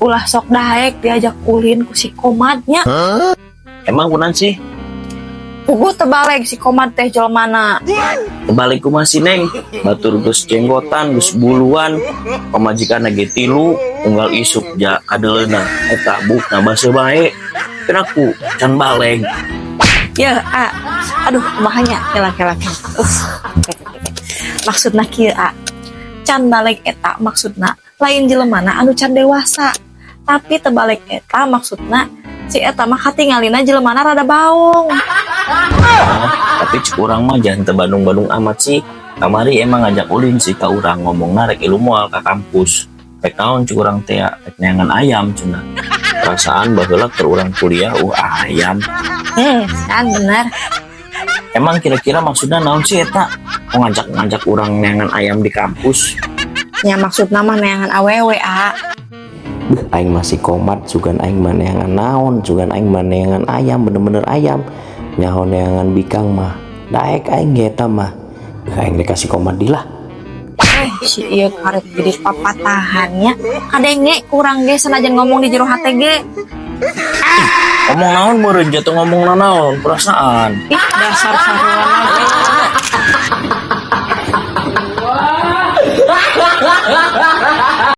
ulah sok daek diajak ulin ku si komadnya. Emang kunan sih? Puguh tebalek si komad teh jelmana. Kembali ku masih neng, batur gus jenggotan, gus buluan, pemajikan lagi tilu, unggal isuk ja kadeleuna, eta buk nambah sebae, kenaku can baleng. Ya, aduh mahanya kelak. Maksudna kieu can balek eta maksudna lain jelemana anu can dewasa, tapi tebalek eta maksudna si eta mah katingalina jelemana rada baung. Tapi cek urang mah jangan tebandung-bandung amat sih. Kamari emang ngajak ulin sih ka urang ngomong narek ilu moal ka kampus. Pek naon cek urang teh pek neangan ayam cenah. Perasaan baheula keur urang kuliah ayam. Kan bener. Emang kira-kira maksudnya naon sih eta? Mau ngajak urang neangan ayam di kampus. Ya maksudna mah neangan awewe Aing masih komat sugan aing maneangan naon sugan aing maneangan ayam bener-bener ayam nyaho neangan bikang mah daek aing eta mah aing dikasih komat dilah si ieu karek jadi papatahannya kadenge kurang ge sanajan ngomong di jero hate ge. Ngomong naon meureun jatuh ngomong naon perasaan. Ih dasar saruan lagi.